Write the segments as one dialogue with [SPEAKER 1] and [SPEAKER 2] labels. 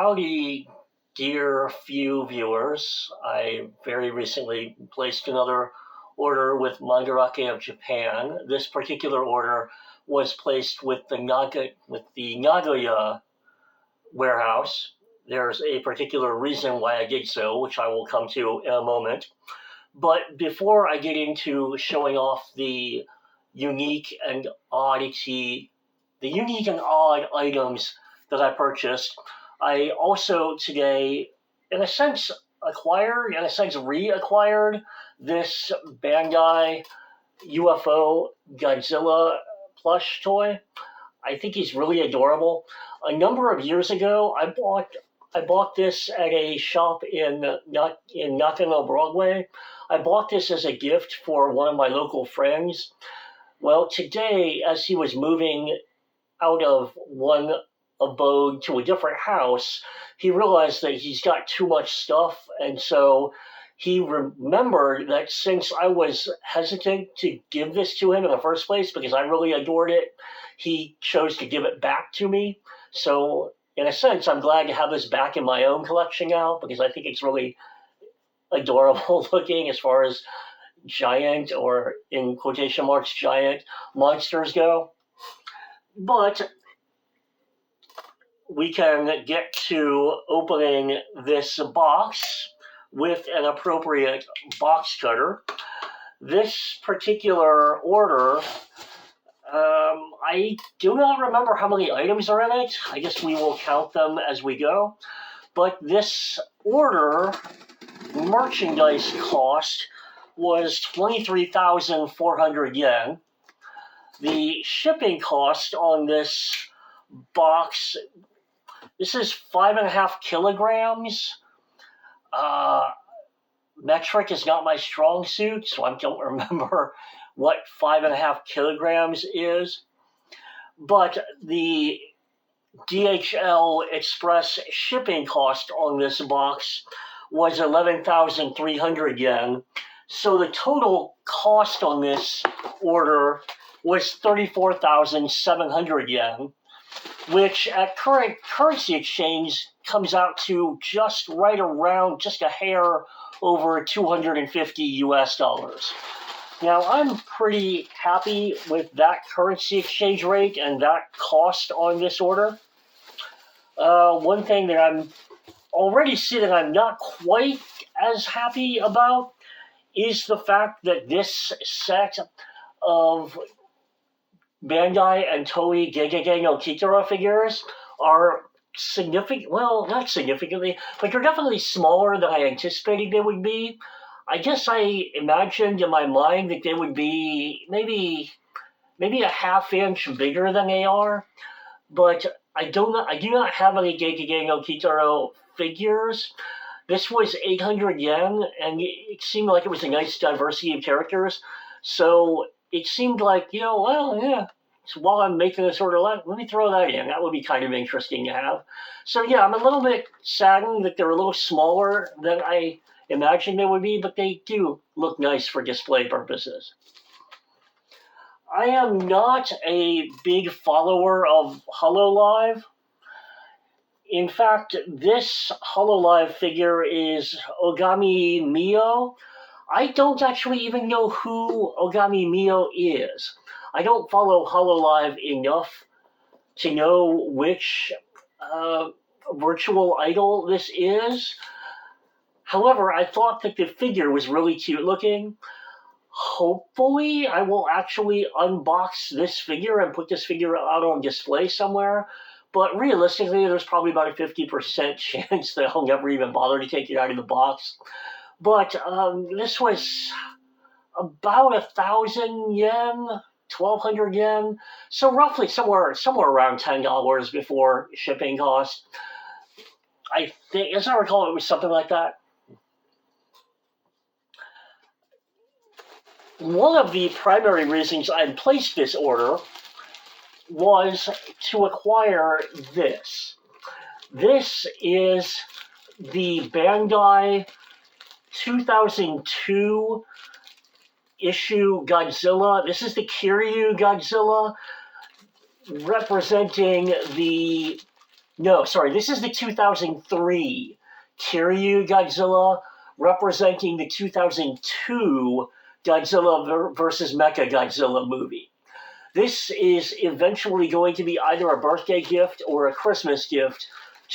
[SPEAKER 1] Howdy, dear few viewers. I very recently placed another order with Mandarake of Japan. This particular order was placed with the Nagoya warehouse. There's a particular reason why I did so, which I will come to in a moment. But before I get into showing off the unique and odd items that I purchased, I also today, in a sense, reacquired this Bandai UFO Godzilla plush toy. I think he's really adorable. A number of years ago, I bought this at a shop in Nakano Broadway. I bought this as a gift for one of my local friends. Well, today, as he was moving out of one abode to a different house, he realized that he's got too much stuff, and so he remembered that since I was hesitant to give this to him in the first place because I really adored it, he chose to give it back to me. So, in a sense, I'm glad to have this back in my own collection now because I think it's really adorable looking as far as giant, or in quotation marks, giant monsters go. But we can get to opening this box with an appropriate box cutter. This particular order, I do not remember how many items are in it. I guess we will count them as we go. But this order merchandise cost was 23,400 yen. The shipping cost on this box, this is 5.5 kilograms. Metric is not my strong suit, so I don't remember what 5.5 kilograms is. But the DHL Express shipping cost on this box was 11,300 yen. So the total cost on this order was 34,700 yen, which at current currency exchange comes out to just right around, just a hair over 250 US dollars. Now, I'm pretty happy with that currency exchange rate and that cost on this order. One thing that I'm already seeing that I'm not quite as happy about is the fact that this set of Bandai and Toei Gegege no Kitaro figures are not significantly, but they're definitely smaller than I anticipated they would be. I guess I imagined in my mind that they would be maybe a half inch bigger than they are, but I do not have any Gegege no Kitaro figures. This was 800 yen, and it seemed like it was a nice diversity of characters, so it seemed like, so while I'm making this order, let me throw that in. That would be kind of interesting to have. So yeah, I'm a little bit saddened that they're a little smaller than I imagined they would be, but they do look nice for display purposes. I am not a big follower of HoloLive. In fact, this HoloLive figure is Ogami Mio. I don't actually even know who Ogami Mio is. I don't follow HoloLive enough to know which virtual idol this is. However, I thought that the figure was really cute looking. Hopefully, I will actually unbox this figure and put this figure out on display somewhere. But realistically, there's probably about a 50% chance that I'll never even bother to take it out of the box. But this was about 1,000 yen, 1,200 yen, so roughly somewhere around $10 before shipping cost. I think, as I recall, it was something like that. One of the primary reasons I placed this order was to acquire this. This is the Bandai 2002 issue Godzilla. This is the Kiryu Godzilla, representing the No, sorry, this is the 2003 Kiryu Godzilla representing the 2002 Godzilla versus Mecha Godzilla movie. This is eventually going to be either a birthday gift or a Christmas gift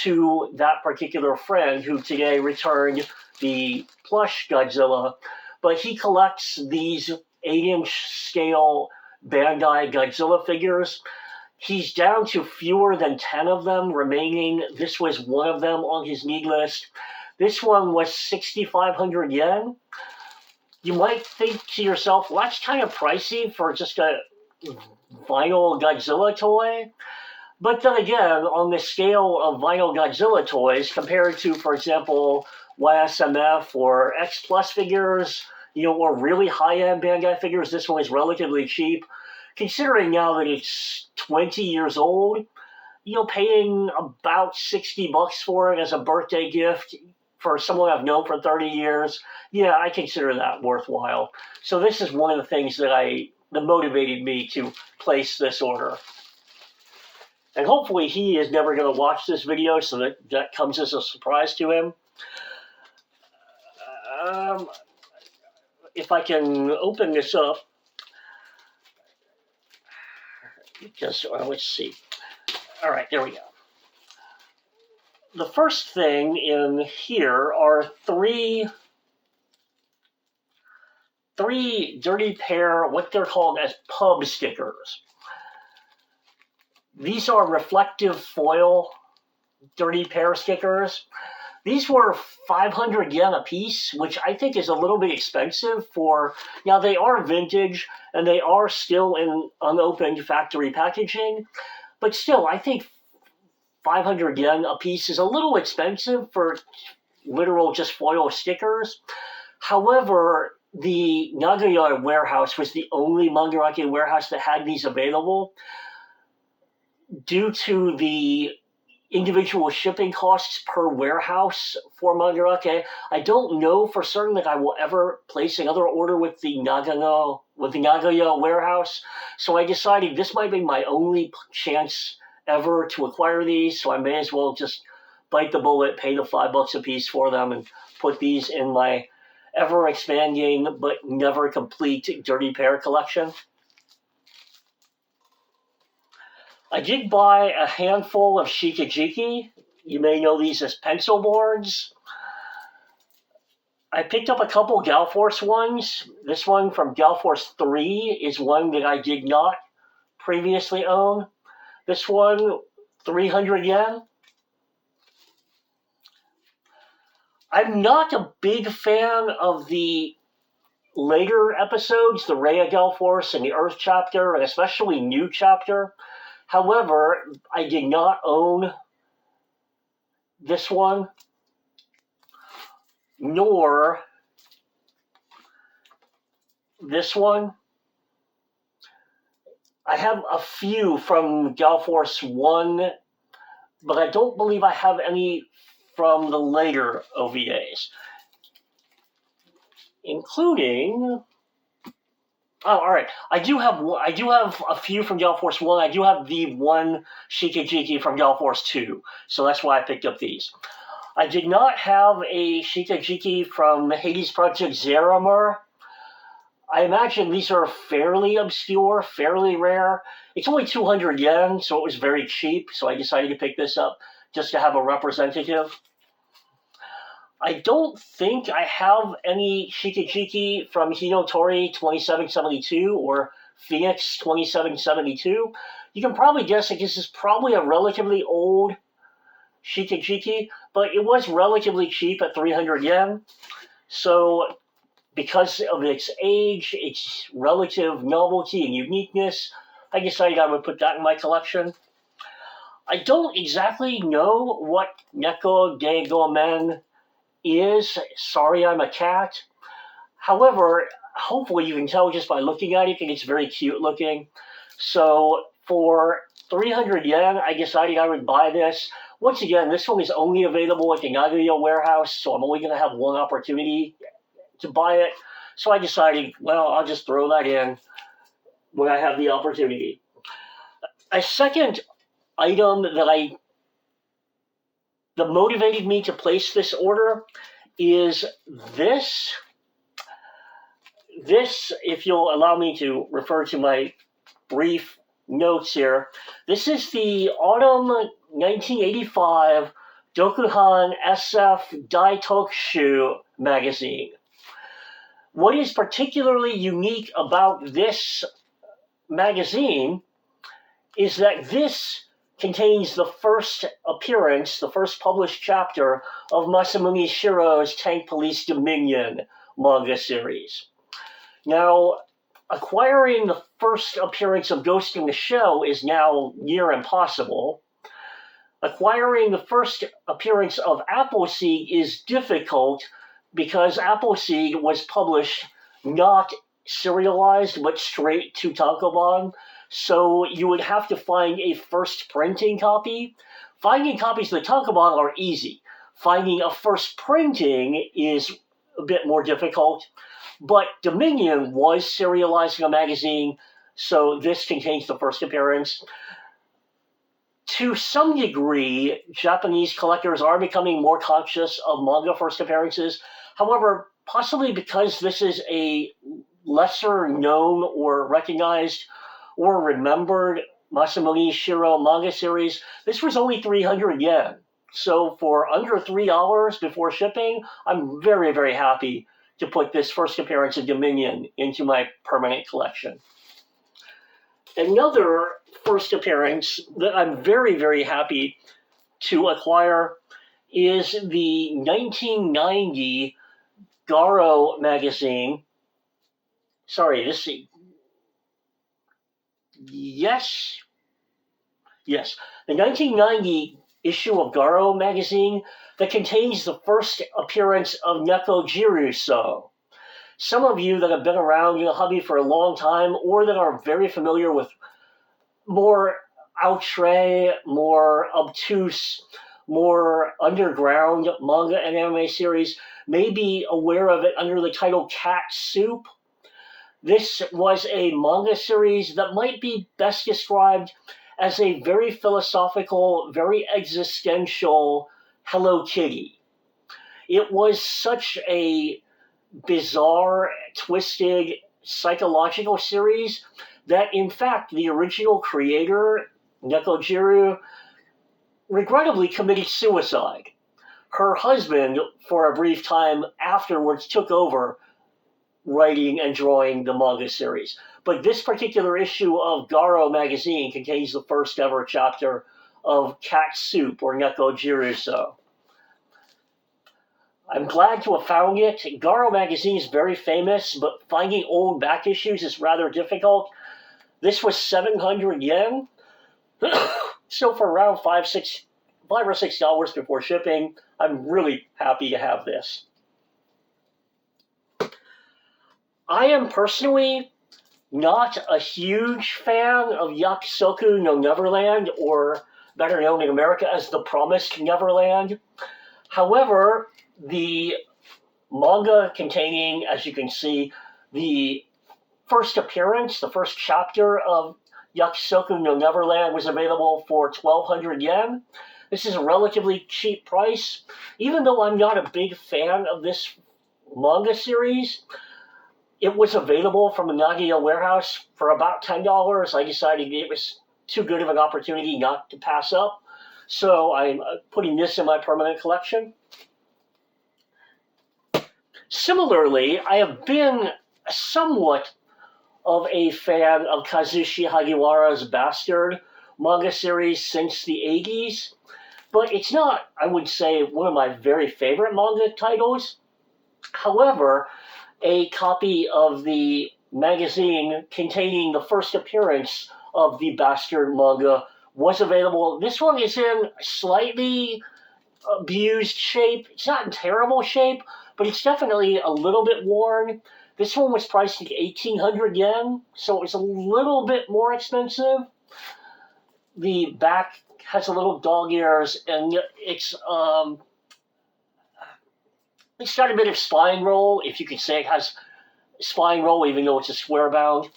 [SPEAKER 1] to that particular friend who today returned the plush Godzilla. But he collects these 8-inch scale Bandai Godzilla figures. He's down to fewer than 10 of them remaining. This was one of them on his need list. This one was 6,500 yen. You might think to yourself, well, that's kind of pricey for just a vinyl Godzilla toy. But then again, on the scale of vinyl Godzilla toys compared to, for example, YSMF or X Plus figures, or really high-end Bandai figures, this one is relatively cheap. Considering now that it's 20 years old, paying about $60 for it as a birthday gift for someone I've known for 30 years, yeah, I consider that worthwhile. So this is one of the things that motivated me to place this order. And hopefully he is never going to watch this video, so that comes as a surprise to him. If I can open this up, because let's see. All right, there we go. The first thing in here are three dirty pair, what they're called as pub stickers. These are reflective foil dirty pair stickers. These were 500 yen a piece, which I think is a little bit expensive now they are vintage and they are still in unopened factory packaging, but still I think 500 yen a piece is a little expensive for literal just foil stickers. However, the Nagoya warehouse was the only Mandarake warehouse that had these available. Due to the individual shipping costs per warehouse for Mandarake, I don't know for certain that I will ever place another order with the Nagoya warehouse. So I decided this might be my only chance ever to acquire these, so I may as well just bite the bullet, pay the $5 a piece for them, and put these in my ever-expanding but never complete dirty pair collection. I did buy a handful of Shikijiki. You may know these as pencil boards. I picked up a couple Galforce ones. This one from Galforce 3 is one that I did not previously own. This one, 300 yen. I'm not a big fan of the later episodes, the Rhea Galforce and the Earth chapter, and especially New chapter. However, I did not own this one, nor this one. I have a few from Galforce 1, but I don't believe I have any from the later OVAs, including... Oh, all right. I do have a few from Galforce 1. I do have the one Shikijiki from Galforce 2, so that's why I picked up these. I did not have a Shikijiki from Hades Project Zeramer. I imagine these are fairly obscure, fairly rare. It's only 200 yen, so it was very cheap, so I decided to pick this up just to have a representative. I don't think I have any Shikijiki from Hinotori 2772 or Phoenix 2772. You can probably guess that this is probably a relatively old Shikijiki, but it was relatively cheap at 300 yen. So because of its age, its relative novelty and uniqueness, I decided I would put that in my collection. I don't exactly know what Neko de Gomen is. Sorry, I'm a cat. However, hopefully you can tell just by looking at it that it's very cute looking. So for 300 yen, I decided I would buy this. Once again, this one is only available at the Nagoya warehouse, so I'm only going to have one opportunity to buy it. So I decided, well, I'll just throw that in when I have the opportunity. A second item that I that motivated me to place this order is this. This, if you'll allow me to refer to my brief notes here, this is the autumn 1985 Dokuhan SF Daitokishu magazine. What is particularly unique about this magazine is that this contains the first appearance, the first published chapter of Masamune Shiro's Tank Police Dominion manga series. Now, acquiring the first appearance of Ghost in the Shell is now near impossible. Acquiring the first appearance of Appleseed is difficult because Appleseed was published not serialized but straight to tankobon, so you would have to find a first printing copy. Finding copies of the tankobon are easy. Finding a first printing is a bit more difficult. But Dominion was serializing a magazine, so this contains the first appearance. To some degree, Japanese collectors are becoming more conscious of manga first appearances. However, possibly because this is a lesser known or recognized or remembered Masamune Shiro manga series, this was only 300 yen. So for under $3 before shipping, I'm very, very happy to put this first appearance of Dominion into my permanent collection. Another first appearance that I'm very, very happy to acquire is the 1990 Garo magazine. Sorry, this is... Yes. The 1990 issue of Garo magazine that contains the first appearance of Neko Jiruso. Some of you that have been around in the hobby for a long time or that are very familiar with more outre, more obtuse, more underground manga and anime series may be aware of it under the title Cat Soup. This was a manga series that might be best described as a very philosophical, very existential Hello Kitty. It was such a bizarre, twisted, psychological series that, in fact, the original creator, Nekojiru, regrettably committed suicide. Her husband, for a brief time afterwards, took over writing and drawing the manga series. But this particular issue of Garo magazine contains the first ever chapter of Cat Soup, or Neko Jiruso. I'm glad to have found it. Garo magazine is very famous, but finding old back issues is rather difficult. This was 700 yen, so for around $5 or $6 before shipping, I'm really happy to have this. I am personally not a huge fan of Yakusoku no Neverland, or better known in America as The Promised Neverland. However, the manga containing, as you can see, the first appearance, the first chapter of Yakusoku no Neverland was available for 1,200 yen. This is a relatively cheap price. Even though I'm not a big fan of this manga series, it was available from the Nagoya warehouse for about $10. I decided it was too good of an opportunity not to pass up. So I'm putting this in my permanent collection. Similarly, I have been somewhat of a fan of Kazushi Hagiwara's Bastard manga series since the 80s, but it's not, I would say, one of my very favorite manga titles. However, a copy of the magazine containing the first appearance of the Bastard manga was available. This one is in slightly abused shape. It's not in terrible shape, but it's definitely a little bit worn. This one was priced at 1,800 yen, so it's a little bit more expensive. The back has a little dog ears, and it's got a bit of spine roll, if you could say it has spine roll, even though it's a square bound.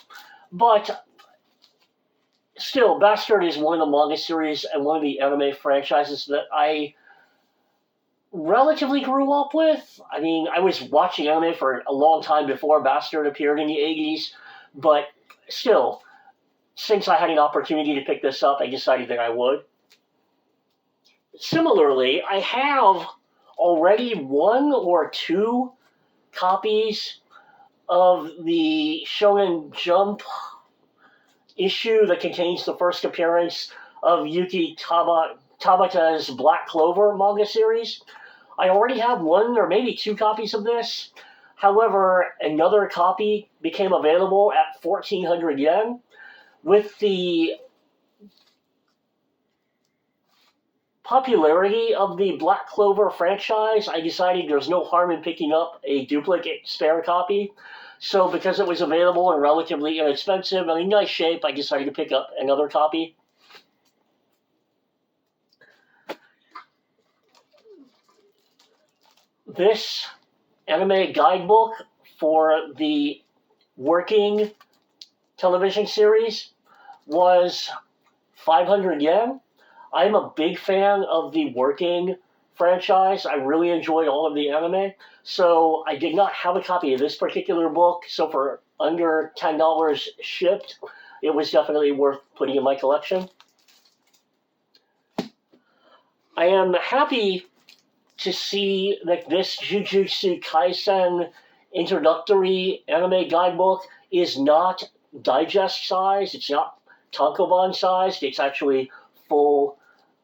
[SPEAKER 1] But still, Bastard is one of the manga series and one of the anime franchises that I relatively grew up with. I mean, I was watching anime for a long time before Bastard appeared in the 80s, but still, since I had an opportunity to pick this up, I decided that I would. Similarly, I have already one or two copies of the Shonen Jump issue that contains the first appearance of Yuki Tabata's Black Clover manga series. I already have one or maybe two copies of this. However, another copy became available at 1,400 yen. With the popularity of the Black Clover franchise, I decided there's no harm in picking up a duplicate spare copy. So because it was available and relatively inexpensive and in nice shape, I decided to pick up another copy. This anime guidebook for the working television series was 500 yen. I'm a big fan of the working franchise. I really enjoyed all of the anime. So I did not have a copy of this particular book. So for under $10 shipped, it was definitely worth putting in my collection. I am happy to see that this Jujutsu Kaisen introductory anime guidebook is not digest sized. It's not tankobon sized. It's actually full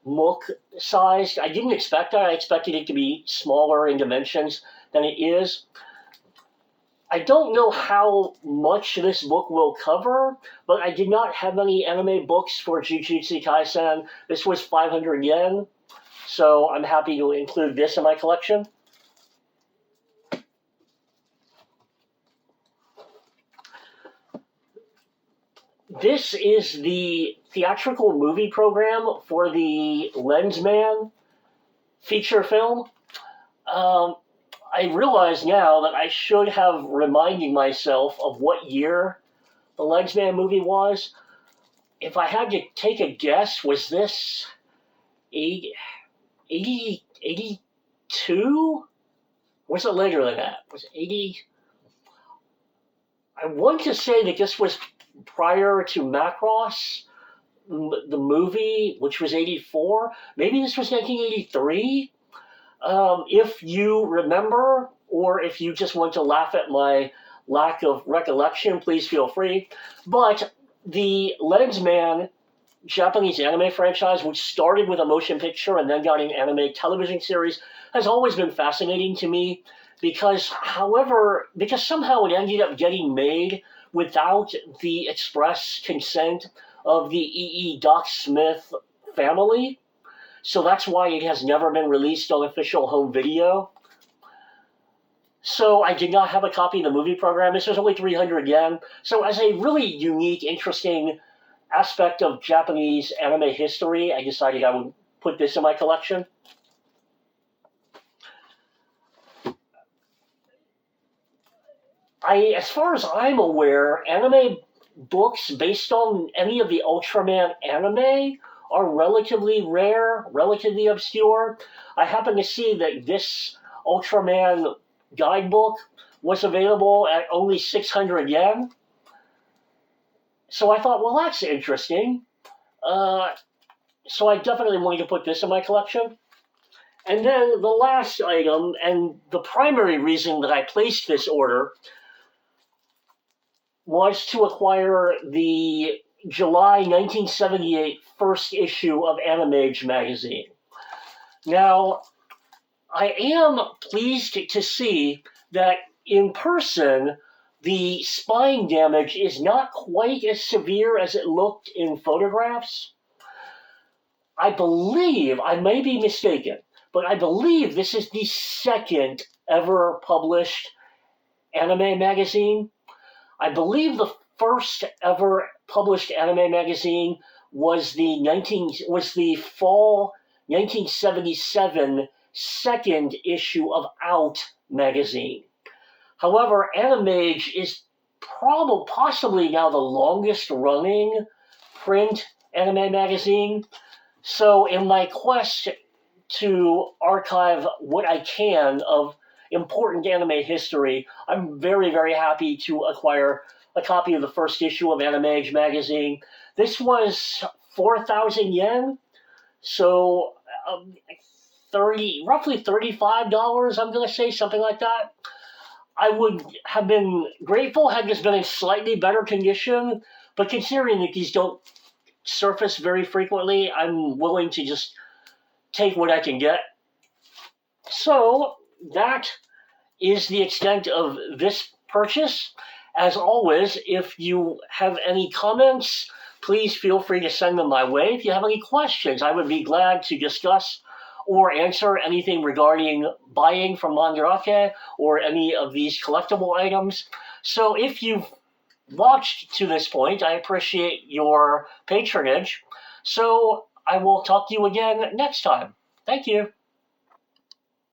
[SPEAKER 1] MOOC sized. I didn't expect that. I expected it to be smaller in dimensions than it is. I don't know how much this book will cover, but I did not have any anime books for Jujutsu Kaisen. This was 500 yen, so I'm happy to include this in my collection. This is the theatrical movie program for the Lensman feature film. I realize now that I should have reminded myself of what year the Lensman movie was. If I had to take a guess, was this 82? Was it later than that? Was it 80? I want to say that this was prior to Macross, the movie, which was 84. Maybe this was 1983. If you remember, or if you just want to laugh at my lack of recollection, please feel free. But the Lensman Japanese anime franchise, which started with a motion picture and then got an anime television series, has always been fascinating to me because somehow it ended up getting made without the express consent of the E.E. Doc Smith family. So that's why it has never been released on official home video. So I did not have a copy of the movie program. This was only 300 yen. So as a really unique, interesting aspect of Japanese anime history, I decided I would put this in my collection. As far as I'm aware, anime books based on any of the Ultraman anime are relatively rare, relatively obscure. I happen to see that this Ultraman guidebook was available at only 600 yen. So I thought, well, that's interesting. So I definitely wanted to put this in my collection. And then the last item, and the primary reason that I placed this order, was to acquire the July 1978 first issue of AnimeNation magazine. Now, I am pleased to see that in person, the spine damage is not quite as severe as it looked in photographs. I believe, I may be mistaken, but I believe this is the second ever published anime magazine. I believe the first ever published anime magazine was the fall 1977 second issue of Out magazine. However, AnimeNation is possibly now the longest running print anime magazine. So in my quest to archive what I can of important anime history. I'm very, very happy to acquire a copy of the first issue of AnimeNation magazine. This was 4,000 yen, so um, roughly $35. I'm going to say something like that. I would have been grateful had this been in slightly better condition, but considering that these don't surface very frequently, I'm willing to just take what I can get. So that is the extent of this purchase. As always, if you have any comments, please feel free to send them my way. If you have any questions, I would be glad to discuss or answer anything regarding buying from Mandarake or any of these collectible items. So if you've watched to this point, I appreciate your patronage. So I will talk to you again next time. Thank you.